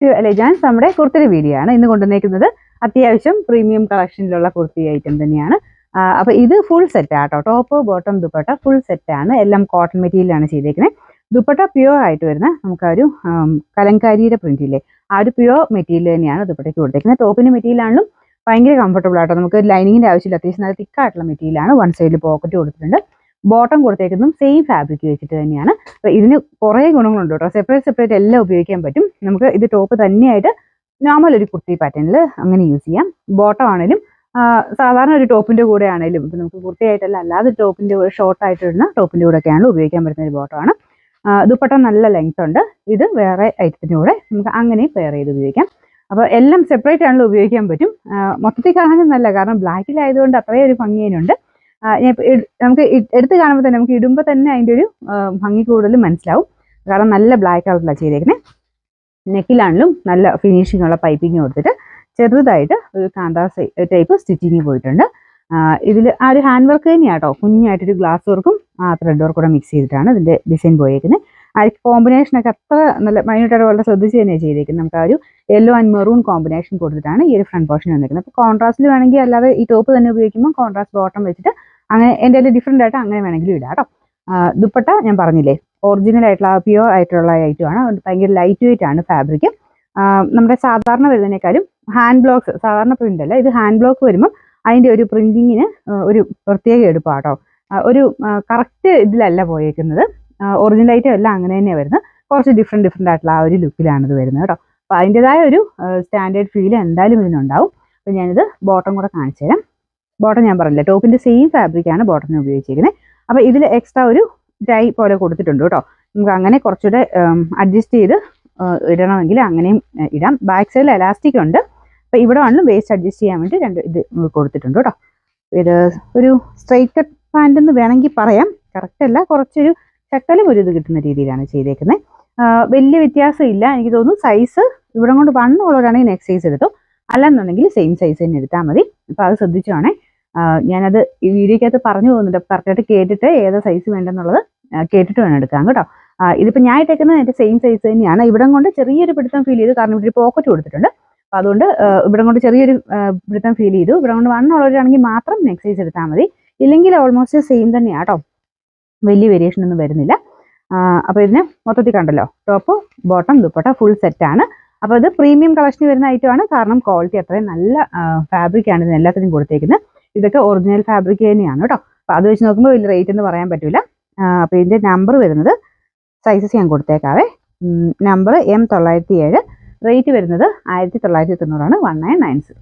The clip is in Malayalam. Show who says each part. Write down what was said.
Speaker 1: ടു എലഗൻസ് നമ്മുടെ കുർത്തിയുടെ വീഡിയോ ആണ് ഇന്ന് കൊണ്ടുവന്നേക്കുന്നത്. അത്യാവശ്യം പ്രീമിയം കളക്ഷനിലുള്ള കുർത്തി ഐറ്റം തന്നെയാണ്. അപ്പോൾ ഇത് ഫുൾ സെറ്റ് ആട്ടോ. Top bottom dupatta full set ആണ്. എല്ലാം കോട്ടൺ മെറ്റീരിയലാണ് ചെയ്തേക്കുന്നത്. ദുപ്പട്ട പ്യുവർ ആയിട്ട് വരുന്ന നമുക്ക് ഒരു കലങ്കാരിയുടെ പ്രിന്റ് ഇല്ലേ, ആ ഒരു പ്യുവർ മെറ്റീരിയൽ തന്നെയാണ് ദുപ്പട്ടയ്ക്ക് കൊടുത്തേക്കുന്നത്. ടോപ്പിന്റെ മെറ്റീരിയൽ ആണെങ്കിലും ഭയങ്കര കംഫർട്ടബിൾ ആട്ടോ. നമുക്ക് ലൈനിങ്ങിന്റെ ആവശ്യമില്ല. അത്യാവശ്യം നല്ല തിക്കായിട്ടുള്ള മെറ്റീരിയലാണ്. വൺ സൈഡിൽ പോക്കറ്റ് കൊടുത്തിട്ടുണ്ട്. ബോട്ടം കൊടുത്തേക്കുന്നതും സെയിം ഫാബ്രിക് വെച്ചിട്ട് തന്നെയാണ്. അപ്പോൾ ഇതിന് കുറേ ഗുണങ്ങളുണ്ട് കേട്ടോ. സെപ്പറേറ്റ് എല്ലാം ഉപയോഗിക്കാൻ പറ്റും. നമുക്ക് ഇത് ടോപ്പ് തന്നെയായിട്ട് നോർമൽ ഒരു കുർത്തി പാറ്റേണിൽ അങ്ങനെ യൂസ് ചെയ്യാം. ബോട്ടം ആണെങ്കിലും സാധാരണ ഒരു ടോപ്പിന്റെ കൂടെ ആണെങ്കിലും ഇപ്പം നമുക്ക് കുർത്തിയായിട്ടല്ല അല്ലാതെ ടോപ്പിന്റെ ഒരു ഷോർട്ട് ആയിട്ട് ഇടുന്ന ടോപ്പിന്റെ കൂടെ ഒക്കെയാണ് ഉപയോഗിക്കാൻ പറ്റുന്ന ഒരു ബോട്ടമാണ്. ദുപ്പട്ട നല്ല ലെങ്ത് ഉണ്ട്. ഇത് വേറെ ഐറ്റത്തിൻ്റെ കൂടെ നമുക്ക് അങ്ങനെ പെയർ ചെയ്ത് ഉപയോഗിക്കാം. അപ്പോൾ എല്ലാം സെപ്പറേറ്റ് ആണല്ലോ ഉപയോഗിക്കാൻ പറ്റും. മൊത്തത്തിൽ കാണാനും നല്ല, കാരണം ബ്ലാക്കിലായതുകൊണ്ട് അത്രയും ഒരു ഭംഗിയുണ്ട്. നമുക്ക് എടുത്ത് കാണുമ്പോൾ തന്നെ നമുക്ക് ഇടുമ്പോൾ തന്നെ അതിൻ്റെ ഒരു ഭംഗി കൂടുതൽ മനസ്സിലാവും. കാരണം നല്ല ബ്ലാക്ക് കളറിലാണ് ചെയ്തേക്കുന്നത്. നെക്കിലാണെങ്കിലും നല്ല ഫിനിഷിംഗ് ഉള്ള പൈപ്പിംഗ് കൊടുത്തിട്ട് ചെറുതായിട്ട് ഒരു കാന്താ ടൈപ്പ് സ്റ്റിച്ചിങ് പോയിട്ടുണ്ട്. ഇതിൽ ആ ഒരു ഹാൻഡ് വർക്ക് തന്നെയാണ് കേട്ടോ. കുഞ്ഞായിട്ടൊരു ഗ്ലാസ് വർക്കും ത്രെഡ് വർക്കും കൂടെ മിക്സ് ചെയ്തിട്ടാണ് ഇതിൻ്റെ ഡിസൈൻ പോയേക്കുന്നത്. ആ കോമ്പിനേഷനൊക്കെ അത്ര നല്ല മൈന്യൂട്ടായിട്ട് വളരെ ശ്രദ്ധിച്ച് തന്നെയാണ് ചെയ്തേക്കുന്നത്. നമുക്ക് ആ ഒരു യെല്ലോ ആൻഡ് മെറൂൺ കോമ്പിനേഷൻ കൊടുത്തിട്ടാണ് ഈ ഒരു ഫ്രണ്ട് പോർഷൻ വന്നിരിക്കുന്നത്. അപ്പോൾ കോൺട്രാസ്റ്റിൽ വേണമെങ്കിൽ അല്ലാതെ ഈ ടോപ്പ് തന്നെ ഉപയോഗിക്കുമ്പോൾ കോൺട്രാസ്റ്റ് ബോട്ടം വെച്ചിട്ട് അങ്ങനെ എൻ്റെ ഡിഫറെൻ്റ് ആയിട്ട് അങ്ങനെ വേണമെങ്കിലും ഇടാം കേട്ടോ. ദുപ്പട്ട ഞാൻ പറഞ്ഞില്ലേ, ഒറിജിനൽ ആയിട്ടുള്ള പ്യുവർ ആയിട്ടുള്ള ഐറ്റമാണ്. ഭയങ്കര ലൈറ്റ് വെയിറ്റ് ആണ് ഫാബ്രിക്. നമ്മുടെ സാധാരണ വരുന്നതിനേക്കാളും ഹാൻഡ് ബ്ലോക്സ്, സാധാരണ പ്രിന്റ് അല്ല, ഇത് ഹാൻഡ് ബ്ലോക്ക് വരുമ്പോൾ അതിൻ്റെ ഒരു പ്രിന്റിങ്ങിന് ഒരു പ്രത്യേക എടുപ്പാട്ടോ. ഒരു കറക്റ്റ് ഇതിലല്ല പോയേക്കുന്നത്. ഒറിജിനൽ ഐറ്റം എല്ലാം അങ്ങനെ തന്നെയാണ് വരുന്നത്. കുറച്ച് ഡിഫറെൻ്റ് ആയിട്ടുള്ള ആ ഒരു ലുക്കിലാണ് ഇത് വരുന്നത് കേട്ടോ. അപ്പോൾ അതിൻ്റെതായ ഒരു സ്റ്റാൻഡേർഡ് ഫീൽ എന്തായാലും ഇതിനുണ്ടാവും. അപ്പോൾ ഞാനിത് ബോട്ടം കൂടെ കാണിച്ചു തരാം. ബോട്ടം ഞാൻ പറഞ്ഞില്ല, ടോപ്പിൻ്റെ സെയിം ഫാബ്രിക്കാണ് ബോട്ടത്തിന് ഉപയോഗിച്ചിരിക്കുന്നത്. അപ്പോൾ ഇതിൽ എക്സ്ട്രാ ഒരു ടൈ പോലെ കൊടുത്തിട്ടുണ്ട് കേട്ടോ. നമുക്ക് അങ്ങനെ കുറച്ചുകൂടെ അഡ്ജസ്റ്റ് ചെയ്ത് ഇടണമെങ്കിൽ അങ്ങനെയും ഇടാം. ബാക്ക് സൈഡിൽ എലാസ്റ്റിക് ഉണ്ട്. അപ്പോൾ ഇവിടെ വേണമെങ്കിലും വേസ്റ്റ് അഡ്ജസ്റ്റ് ചെയ്യാൻ വേണ്ടി രണ്ട് ഇത് കൊടുത്തിട്ടുണ്ട് കേട്ടോ. ഇത് ഒരു സ്ട്രൈറ്റ് കട്ട് പാൻ്റ് എന്ന് വേണമെങ്കിൽ പറയാം. കറക്റ്റ് അല്ല, കുറച്ചൊരു ചക്കലും ഒരു ഇത് കിട്ടുന്ന രീതിയിലാണ് ചെയ്തേക്കുന്നത്. വലിയ വ്യത്യാസമില്ല എനിക്ക് തോന്നുന്നു. സൈസ് ഇവിടെ കൊണ്ട് വണ്ണമുള്ളവരാണെങ്കിൽ നെക്സ്റ്റ് സൈസ് എടുത്തോ, അല്ലെന്നുണ്ടെങ്കിൽ സെയിം സൈസ് തന്നെ എടുത്താൽ മതി. അപ്പോൾ അത് ശ്രദ്ധിച്ചാണേ. ഞാനത് ഈ വീഡിയോക്കകത്ത് പറഞ്ഞു പോകുന്നുണ്ട്. കറക്റ്റായിട്ട് കേട്ടിട്ട് ഏതാ സൈസ് വേണ്ടെന്നുള്ളത് കേട്ടിട്ട് വേണം എടുക്കാം കേട്ടോ. ഇതിപ്പോൾ ഞാൻ ഇട്ടേക്കുന്നത് എൻ്റെ സെയിം സൈസ് തന്നെയാണ്. ഇവിടം കൊണ്ട് ചെറിയൊരു പിടുത്തം ഫീൽ ചെയ്തു, കാരണം ഇവിടെ പോക്കറ്റ് കൊടുത്തിട്ടുണ്ട്. അപ്പോൾ അതുകൊണ്ട് ഇവിടം കൊണ്ട് ചെറിയൊരു പിടുത്തം ഫീൽ ചെയ്തു. ഇവിടെ കൊണ്ട് വണ്ണമുള്ളവരാണെങ്കിൽ മാത്രം നെക്സ്റ്റ് സൈസ് എടുത്താൽ മതി. ഇല്ലെങ്കിൽ ഓൾമോസ്റ്റ് സെയിം തന്നെയാണ് കേട്ടോ. വലിയ വേരിയേഷൻ ഒന്നും വരുന്നില്ല. അപ്പോൾ ഇതിന് മൊത്തത്തിൽ കണ്ടല്ലോ, ടോപ്പ് ബോട്ടം ദുപ്പട്ട ഫുൾ സെറ്റാണ്. അപ്പോൾ ഇത് പ്രീമിയം കളക്ഷനിൽ വരുന്ന ഐറ്റമാണ്. കാരണം ക്വാളിറ്റി അത്രയും നല്ല ഫാബ്രിക്കാണ് ഇതിന് എല്ലാത്തിനും കൊടുത്തേക്കുന്നത്. ഇതൊക്കെ ഒറിജിനൽ ഫാബ്രിക് തന്നെയാണ് കേട്ടോ. അപ്പോൾ അത് വെച്ച് നോക്കുമ്പോൾ വലിയ റേറ്റ് എന്ന് പറയാൻ പറ്റില്ല. അപ്പോൾ ഇതിൻ്റെ നമ്പർ വരുന്നത്, സൈസസ് ഞാൻ കൊടുത്തേക്കാവേ. നമ്പർ M907, റേറ്റ് വരുന്നത് 1990 1990.